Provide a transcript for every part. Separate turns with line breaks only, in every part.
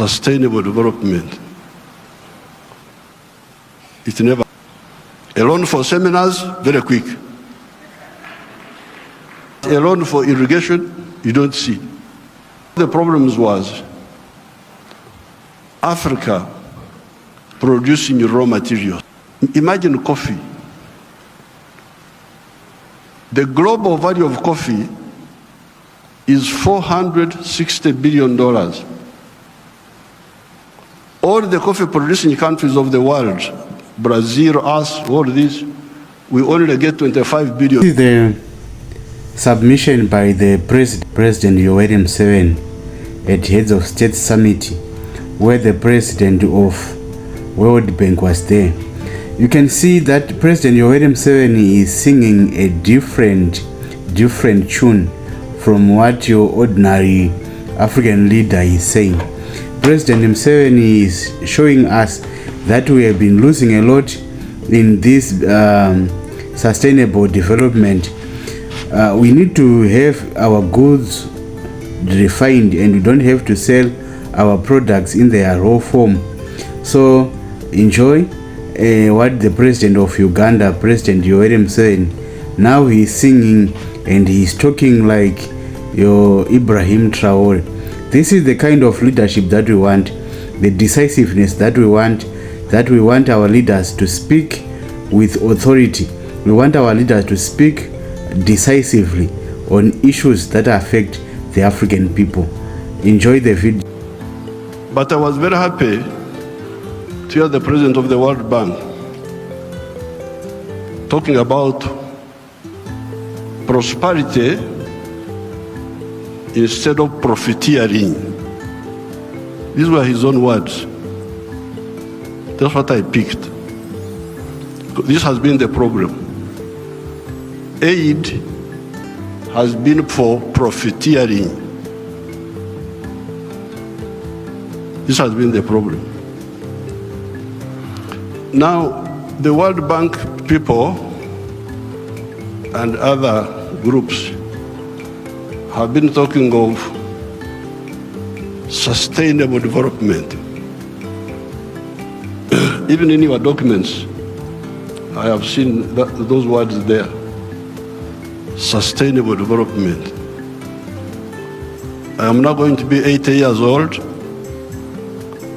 sustainable development. It never. A loan for seminars, very quick. A loan for irrigation, you don't see. The problems was Africa producing raw materials. Imagine coffee. The global value of coffee is $460 billion. All the coffee producing countries of the world, Brazil, us, all this, we only get 25 billion.
This is the submission by the President Yoweri Museveni at Heads of State Summit, where the President of World Bank was there. You can see that President Yoweri Museveni is singing a different tune from what your ordinary African leader is saying. President Museveni is showing us that we have been losing a lot in this sustainable development. We need to have our goods refined, and we don't have to sell our products in their raw form. So enjoy what the President of Uganda, President Yoweri Museveni, now he's singing and he's talking like your Ibrahim Traore. This is the kind of leadership that we want, the decisiveness that we want our leaders to speak with authority. We want our leaders to speak decisively on issues that affect the African people. Enjoy the video.
But I was very happy to hear the President of the World Bank talking about prosperity instead of profiteering. These were his own words. That's what I picked. This has been the problem. Aid has been for profiteering. This has been the problem. Now, the World Bank people and other groups have been talking of sustainable development. Even in your documents, I have seen those words there. Sustainable development. I am now going to be 80 years old.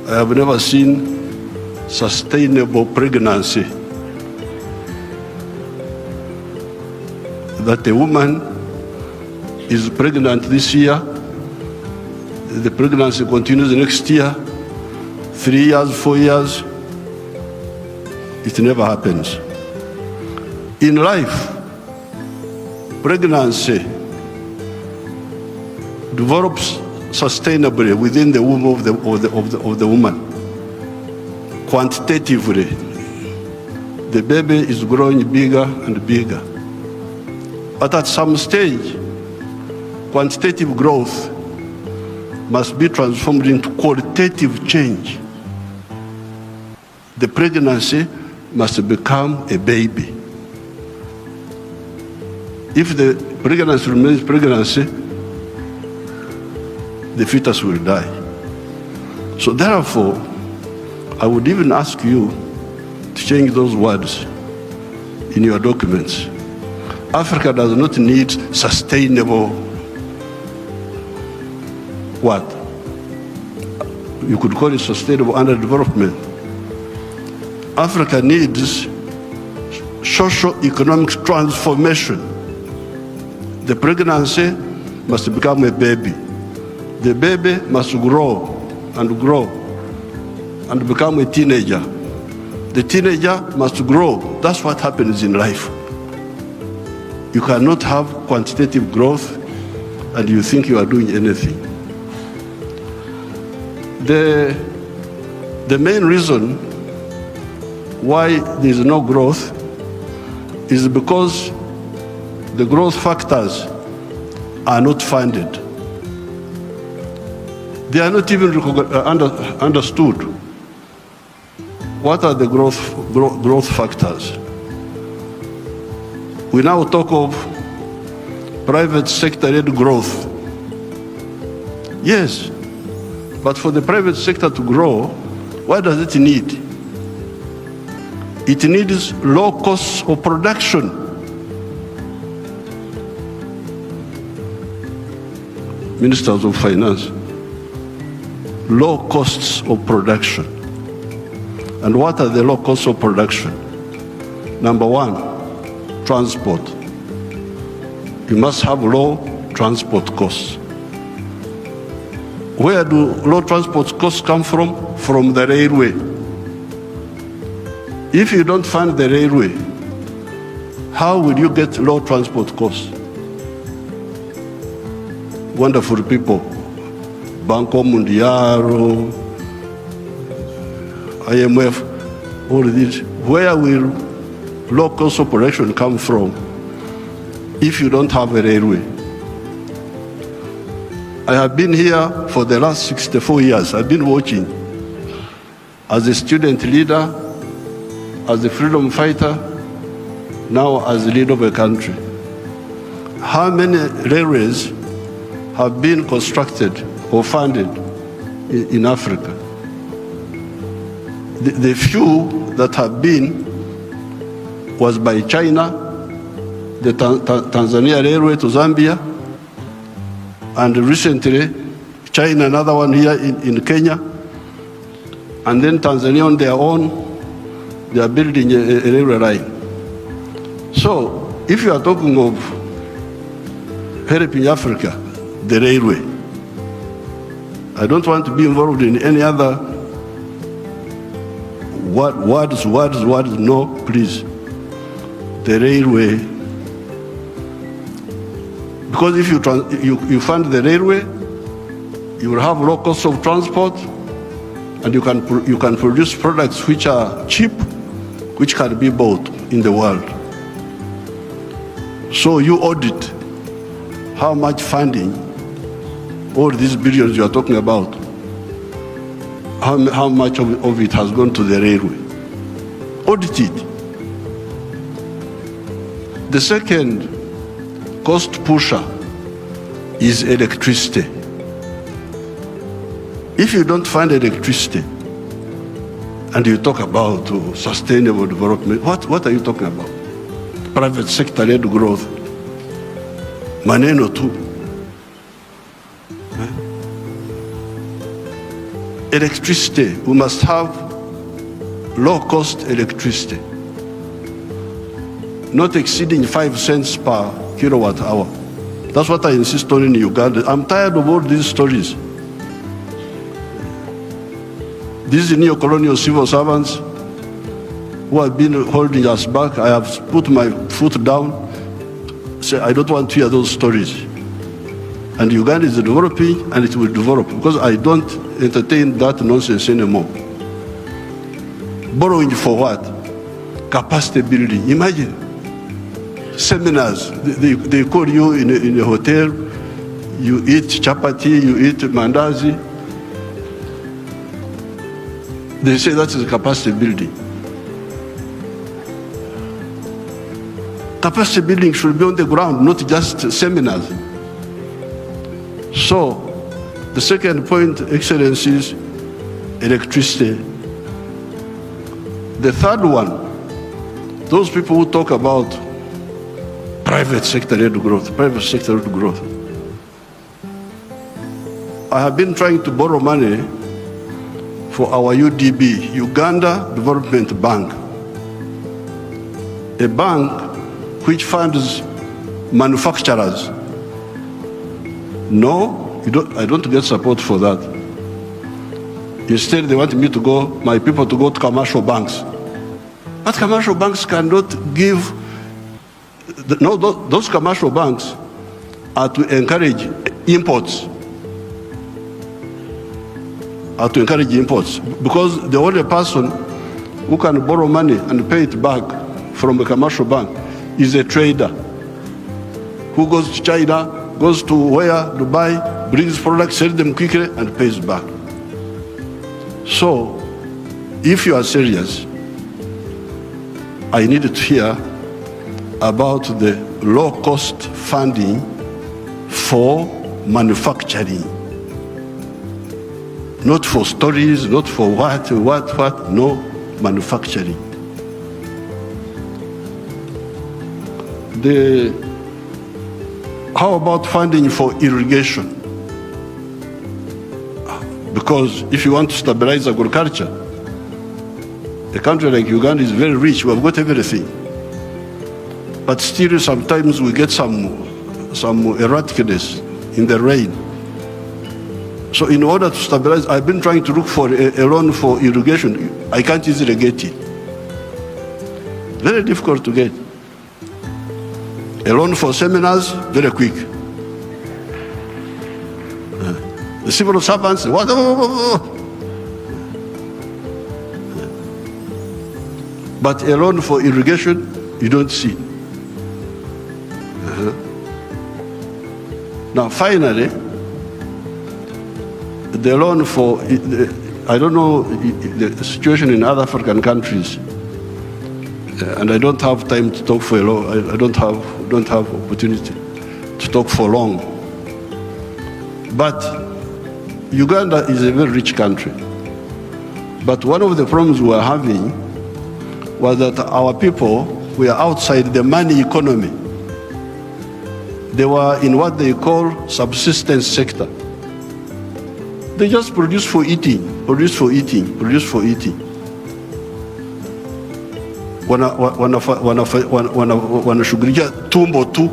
I have never seen sustainable pregnancy. That a woman is pregnant this year, the pregnancy continues next year, 3 years, 4 years, it never happens. In life, pregnancy develops sustainably within the womb of the woman. Quantitatively, the baby is growing bigger and bigger. But at some stage, quantitative growth must be transformed into qualitative change. The pregnancy must become a baby. If the pregnancy remains pregnancy, the fetus will die. So therefore, I would even ask you to change those words in your documents. Africa does not need sustainable what? You could call it sustainable underdevelopment. Africa needs socio-economic transformation. The pregnancy must become a baby. The baby must grow and become a teenager. The teenager must grow. That's what happens in life. You cannot have quantitative growth and you think you are doing anything. The main reason why there is no growth is because the growth factors are not funded. They are not even understood. What are the growth factors? We now talk of private sector-led growth. Yes, But for the private sector to grow, what does it need? It needs low costs of production. Ministers of Finance, low costs of production. And what are the low costs of production? Number one, transport. You must have low transport costs. Where do low transport costs come from? From the railway. If you don't fund the railway, how will you get low transport costs? Wonderful people, Banco Mundial, IMF, all of this. Where will low cost of production come from if you don't have a railway? I have been here for the last 64 years. I've been watching as a student leader, as a freedom fighter, now as the leader of a country. How many railways have been constructed or funded in Africa? The few that have been was by China, the Tanzania Railway to Zambia, and recently China, another one here in Kenya, and then Tanzania on their own, they are building a railway line. So if you are talking of helping Africa, the railway, I don't want to be involved in any other words, no, please. The railway, because if you fund the railway, you will have low cost of transport, and you can produce products which are cheap, which can be bought in the world. So you audit how much funding, all these billions you are talking about, how much of it has gone to the railway. Audit it. The second cost pusher is electricity. If you don't find electricity and you talk about sustainable development, what are you talking about? Private sector-led growth. Maneno tu. Electricity, we must have low-cost electricity, not exceeding 5 cents per kilowatt hour. That's what I insist on in Uganda. I'm tired of all these stories. These neo-colonial civil servants who have been holding us back, I have put my foot down, say I don't want to hear those stories. And Uganda is developing, and it will develop, because I don't entertain that nonsense anymore. Borrowing for what? Capacity building. Imagine seminars. They call you in a hotel, you eat chapati, you eat mandazi. They say that is capacity building. Capacity building should be on the ground, not just seminars. So, the second point, Excellencies, electricity. The third one, those people who talk about private sector-led growth, I have been trying to borrow money for our UDB, Uganda Development Bank, a bank which funds manufacturers. No, I don't get support for that. Instead, they want me to go, my people to go to commercial banks. But commercial banks cannot give, those commercial banks are to encourage imports. Because the only person who can borrow money and pay it back from a commercial bank is a trader who goes to China, goes to where, Dubai, brings products, sells them quickly, and pays back. So, if you are serious, I need to hear about the low-cost funding for manufacturing. Not for stories, not for what, no, manufacturing. How about funding for irrigation? Because if you want to stabilize agriculture, a country like Uganda is very rich, we have got everything. But still sometimes we get some erraticness in the rain. So in order to stabilize, I've been trying to look for a loan for irrigation. I can't easily get it. Very difficult to get. A loan for seminars, very quick. The civil servants, what? But a loan for irrigation, you don't see. Now, finally, the loan for, I don't know the situation in other African countries, and I don't have time to talk for a long, I don't have opportunity to talk for long. But Uganda is a very rich country. But one of the problems we were having was that our people were outside the money economy. They were in what they call subsistence sector. They just produce for eating, produce for eating, produce for eating. Wanashughulikia tumbo tu.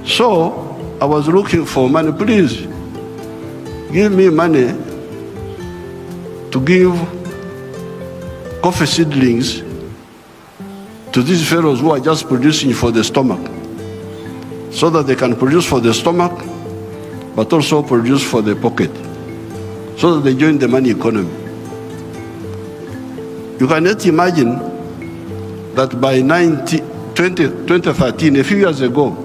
So I was looking for money. Please give me money to give coffee seedlings to these fellows who are just producing for the stomach, so that they can produce for the stomach but also produce for the pocket, so that they join the money economy. You cannot imagine that by 2013, a few years ago,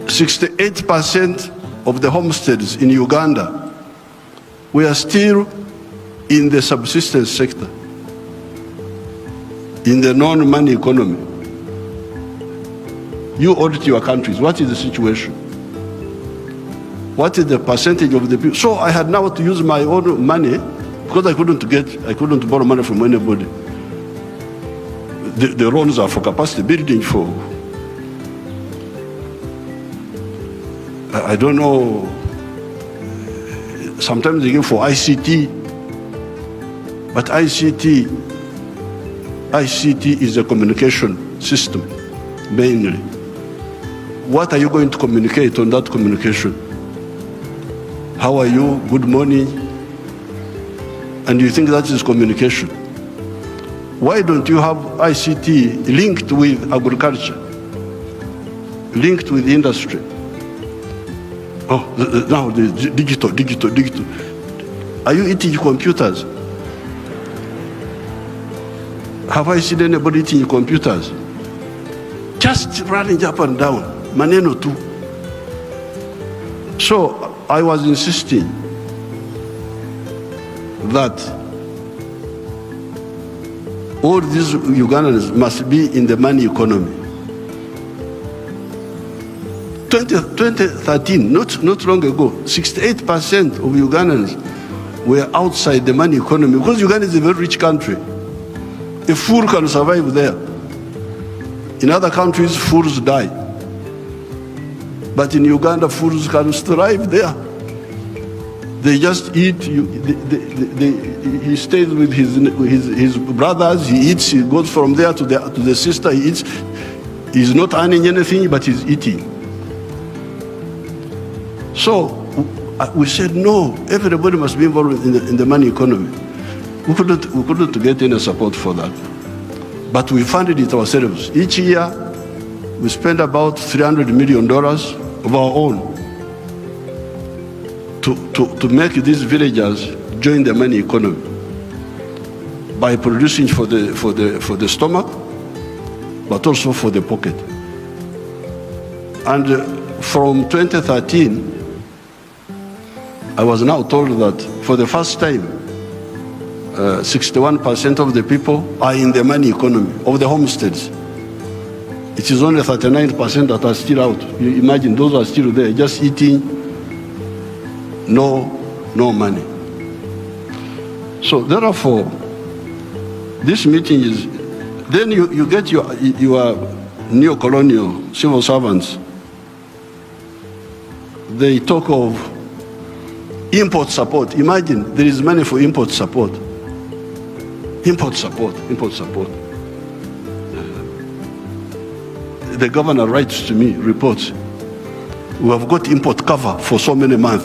68% of the homesteads in Uganda were still in the subsistence sector, in the non-money economy. You audit your countries. What is the situation? What is the percentage of the people? So I had now to use my own money, because I couldn't borrow money from anybody. The loans are for capacity building, for, I don't know, sometimes they give for ICT, but ICT is a communication system, mainly. What are you going to communicate on that communication? How are you? Good morning. And you think that is communication? Why don't you have ICT linked with agriculture, linked with industry? Oh, now the digital. Are you eating computers? Have I seen anybody eating computers? Just running up and down, maneno tu. So I was insisting that all these Ugandans must be in the money economy. 2013, not long ago, 68% of Ugandans were outside the money economy, because Uganda is a very rich country. A fool can survive there. In other countries, fools die. But in Uganda, fools can thrive there. They just eat. He stays with his brothers. He eats. He goes from there to the sister. He eats. He's not earning anything, but he's eating. So we said, no, everybody must be involved in the money economy. We couldn't get any support for that. But we funded it ourselves. Each year, we spend about $300 million of our own to make these villagers join the money economy by producing for the stomach, but also for the pocket. And from 2013, I was now told that for the first time, 61% of the people are in the money economy, of the homesteads. It is only 39% that are still out. You imagine those who are still there, just eating, no money. So therefore, this meeting is, then you get your neo-colonial civil servants. They talk of import support. Imagine there is money for import support. Import support. The governor writes to me, reports, we have got import cover for so many months.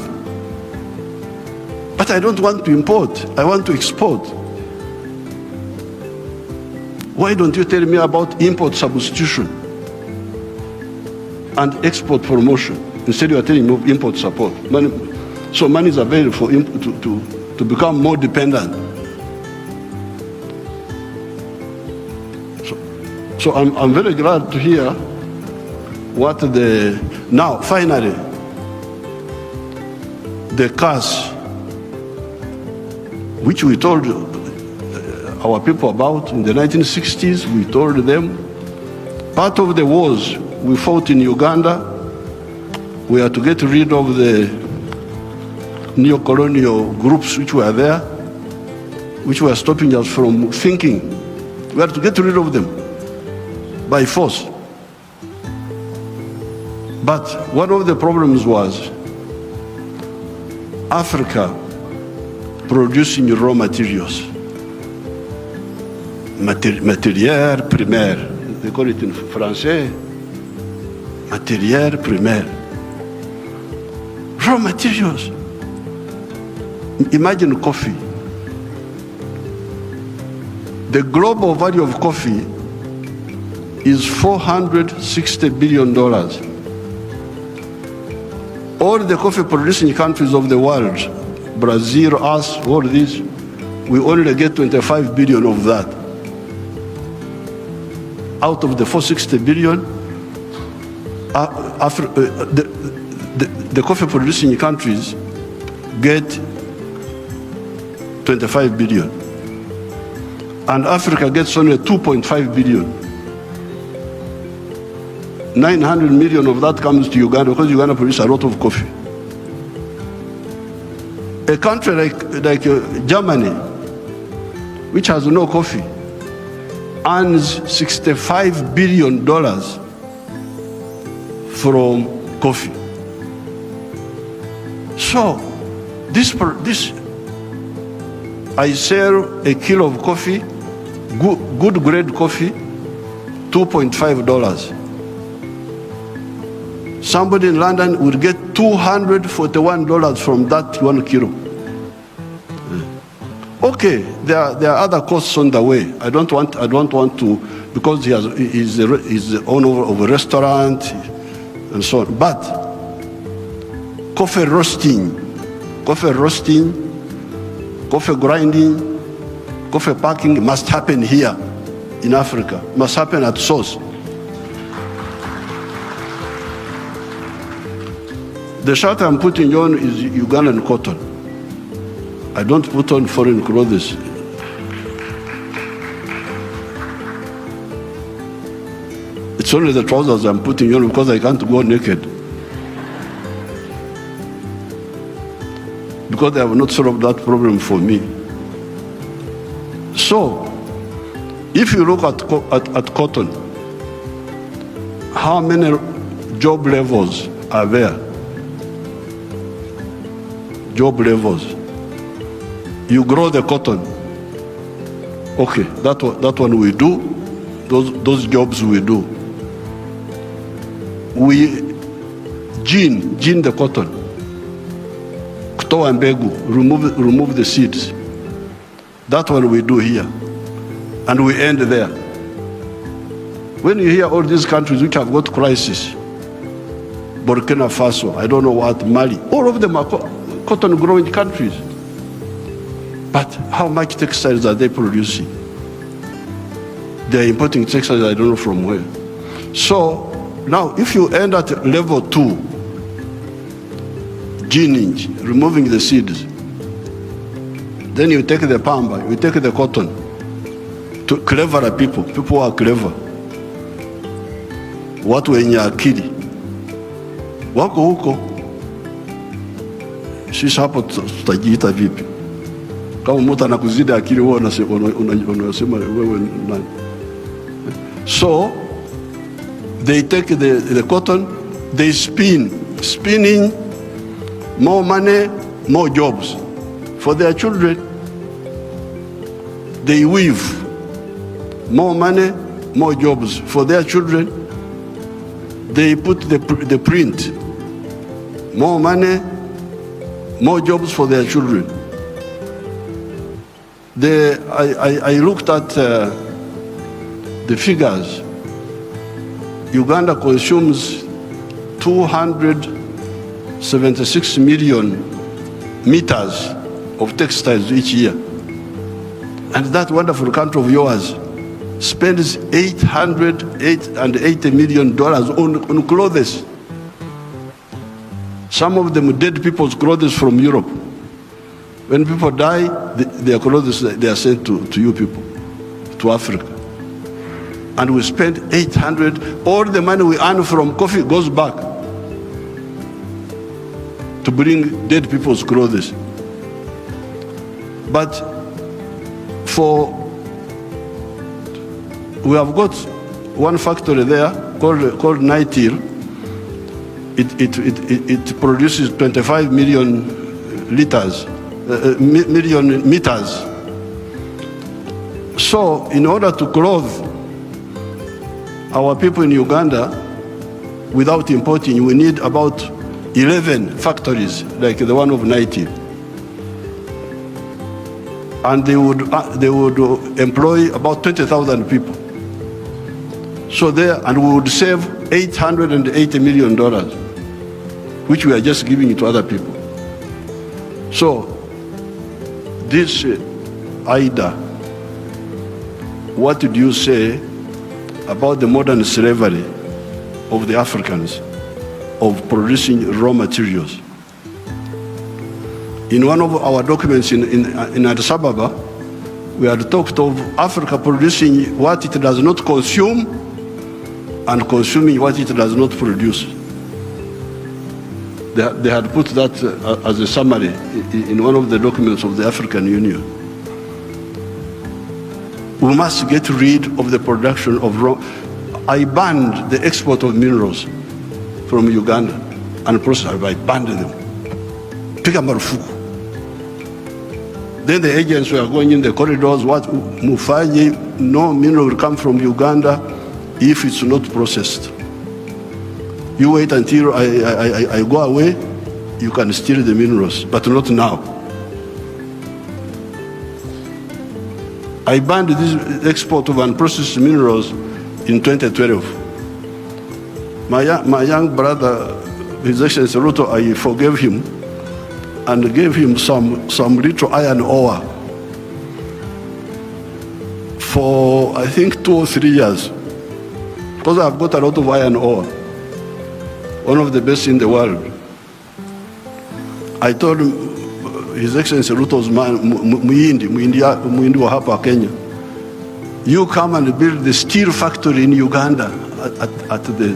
But I don't want to import, I want to export. Why don't you tell me about import substitution and export promotion? Instead you are telling me of import support. So money is available for to become more dependent. So I'm very glad to hear what now finally, the cash, which we told our people about in the 1960s, we told them, part of the wars we fought in Uganda, we had to get rid of the neo-colonial groups which were there, which were stopping us from thinking. We had to get rid of them by force. But one of the problems was Africa producing raw materials. Matière primaire, they call it in Français, matière primaire. Raw materials. Imagine coffee. The global value of coffee is $460 billion. All the coffee producing countries of the world, Brazil, us, all this, we only get 25 billion of that. Out of the 460 billion, the coffee producing countries get 25 billion. And Africa gets only 2.5 billion. 900 million of that comes to Uganda because Uganda produces a lot of coffee. A country like Germany, which has no coffee, earns $65 billion from coffee. So, this I sell a kilo of coffee, good grade coffee, $2.5. Somebody in London would get $241 from that 1 kilo. Okay, there are other costs on the way. I don't want to, because he's the owner of a restaurant and so on. But coffee roasting, coffee grinding, coffee packing must happen here in Africa. Must happen at source. The shirt I'm putting on is Ugandan cotton. I don't put on foreign clothes. It's only the trousers I'm putting on because I can't go naked. Because they have not solved that problem for me. So, if you look at cotton, how many job levels are there? Job levels. You grow the cotton. Okay, that one we do. Those jobs we do. We gene the cotton. Kutoa mbegu, remove the seeds. That one we do here. And we end there. When you hear all these countries which have got crisis, Burkina Faso, I don't know what, Mali, all of them are cotton growing countries. But how much textiles are they producing? They're importing textiles, I don't know from where. So now if you end at level 2, gening, removing the seeds, then you take the pamba, you take the cotton to cleverer people who are clever. watu wenye akili wako huko. Sisi hapo tutajiita vipi? Kama mtu anakuzidi akili wewe unasema wewe nani? So they take the cotton, they spinning more money, more jobs for their children. They weave more money, more jobs for their children. They put the print, more money, more jobs for their children. I looked at the figures. Uganda consumes 276 million meters of textiles each year. And that wonderful country of yours spends $880 million on clothes. Some of them dead people's clothes from Europe. When people die, their clothes, they are sent to you people, to Africa. And we spend 800, all the money we earn from coffee goes back to bring dead people's clothes. But we have got one factory there called Nitil. It produces 25 million liters, million meters. So in order to clothe our people in Uganda without importing, we need about 11 factories like the one of Nitil. And they would employ about 20,000 people. So and we would save $880 million, which we are just giving it to other people. So this Ida, what did you say about the modern slavery of the Africans of producing raw materials? In one of our documents in Addis Ababa, we had talked of Africa producing what it does not consume and consuming what it does not produce. They had put that as a summary in one of the documents of the African Union. We must get rid of the production of raw. I banned the export of minerals from Uganda and process. I banned them. Piga marufuku. Then the agents were going in the corridors, what Mufaji, no mineral will come from Uganda if it's not processed. You wait until I go away, you can steal the minerals, but not now. I banned this export of unprocessed minerals in 2012. My young brother, His Excellency Ruto, I forgave him and gave him some little iron ore for I think 2 or 3 years, because I've got a lot of iron ore, one of the best in the world. I told him, His Excellency Ruto's man, Muhindi wa hapa Kenya, you come and build the steel factory in Uganda at the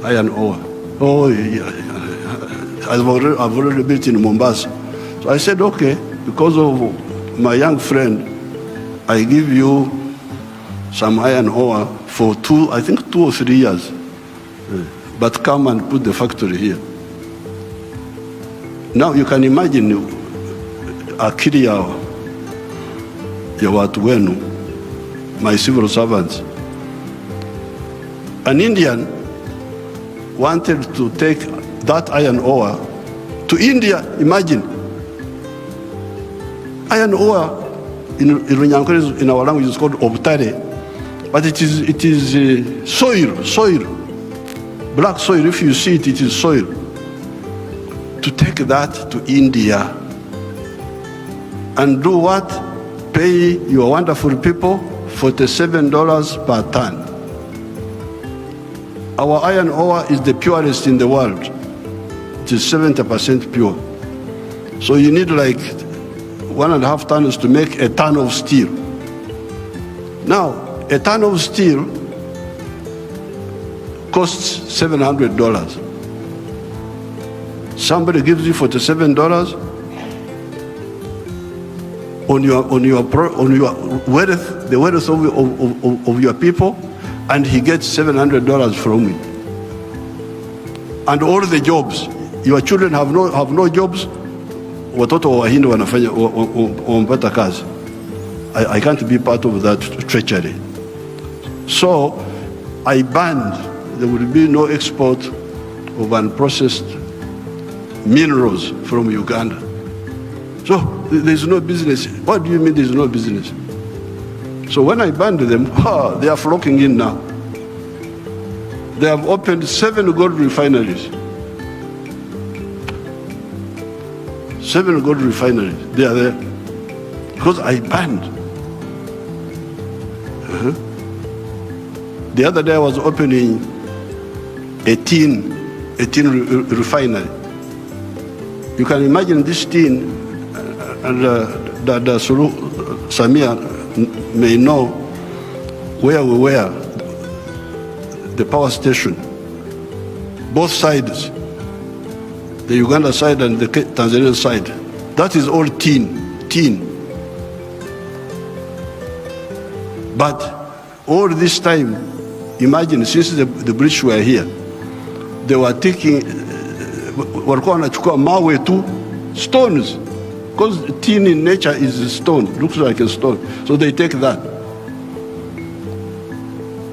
iron ore. Oh, yeah. I've already built in Mombasa. So I said, okay, because of my young friend, I give you some iron ore for 2 or 3 years. But come and put the factory here. Now you can imagine akili ya watu wenu, my civil servants. An Indian wanted to take that iron ore to India. Imagine. Iron ore in our language is called obtare, but it is soil, black soil. If you see it, it is soil. To take that to India and do what? Pay your wonderful people $47 per ton. Our iron ore is the purest in the world. It is 70% pure. So you need like 1.5 tons to make a ton of steel. Now, a ton of steel costs $700. Somebody gives you $47 on your wealth, the wealth of your people, and he gets $700 from it. And all the jobs, your children have no jobs. Watoto wa Wahindi wanafanya wamepata kazi. I can't be part of that treachery. So I banned, there will be no export of unprocessed minerals from Uganda. So there's no business. What do you mean there's no business? So when I banned them, they are flocking in now. They have opened 7 gold refineries. 7 gold refineries, they are there. Because I banned. The other day I was opening a tin refinery. You can imagine this tin, and the Sulu Samia may know where we were, the power station, both sides, the Uganda side and the Tanzanian side. That is all tin. But all this time, imagine, since the British were here, they were taking, walikuwa wanachukua mawe tu, stones, because tin in nature is a stone, looks like a stone. So they take that.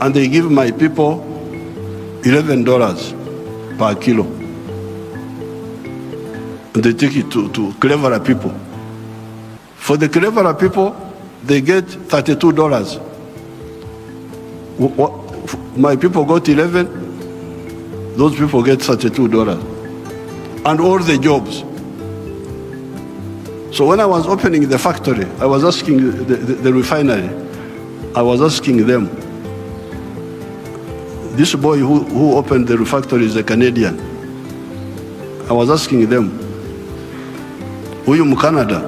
And they give my people $11 per kilo. And they take it to cleverer people. For the cleverer people, they get $32. My people got 11, those people get $32. And all the jobs. So when I was opening the factory, I was asking the refinery, I was asking them, this boy who opened the factory is a Canadian. I was asking them, huyu Mkanada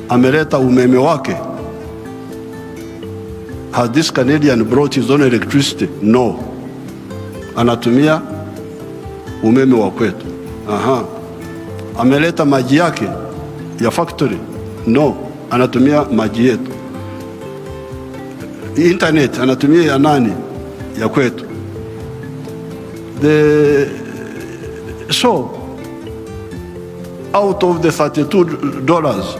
ameleta umeme wake? Has this Canadian brought his own electricity? No. Anatumia umeme wa kwetu. Ameleta maji yake ya factory? No. Anatumia maji yetu. Internet anatumia ya nani? Ya kwetu. So out of the $32,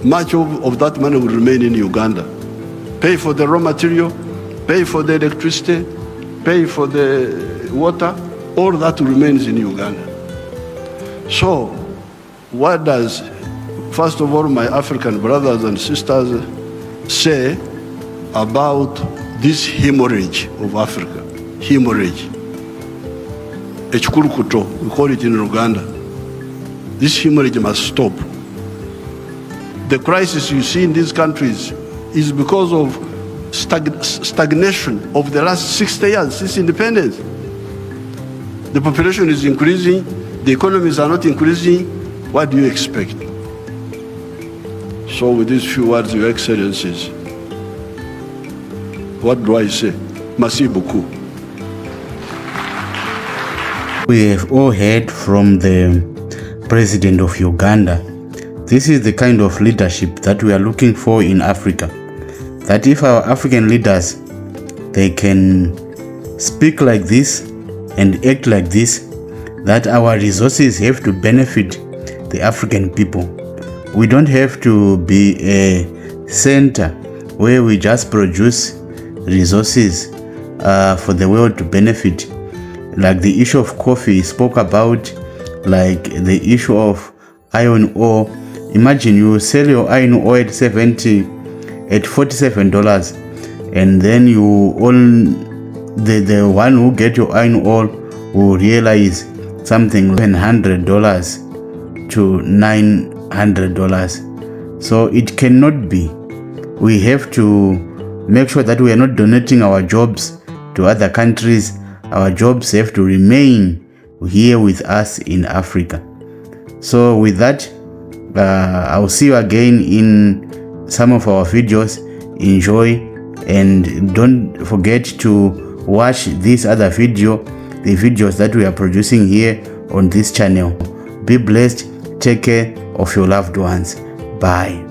much of that money will remain in Uganda. Pay for the raw material, pay for the electricity, pay for the water, all that remains in Uganda. So what does, first of all, my African brothers and sisters say about this hemorrhage of Africa? Hemorrhage. Echikurukuto, we call it in Uganda. This hemorrhage must stop. The crisis you see in these countries is because of stagnation of the last 60 years since independence. The population is increasing, the economies are not increasing. What do you expect? So with these few words, Your Excellencies, what do I say? Merci beaucoup.
We have all heard from the President of Uganda. This is the kind of leadership that we are looking for in Africa. That if our African leaders, they can speak like this and act like this, that our resources have to benefit the African people. We don't have to be a center where we just produce resources for the world to benefit. Like the issue of coffee spoke about, like the issue of iron ore. Imagine you sell your iron ore at $47, and then you own the one who get your iron ore will realize something $100 to $900. So it cannot be. We have to make sure that we are not donating our jobs to other countries. Our jobs have to remain here with us in Africa. So with that, I'll see you again in some of our videos. Enjoy, and don't forget to watch this other video, the videos that we are producing here on this channel. Be blessed. Take care of your loved ones. Bye.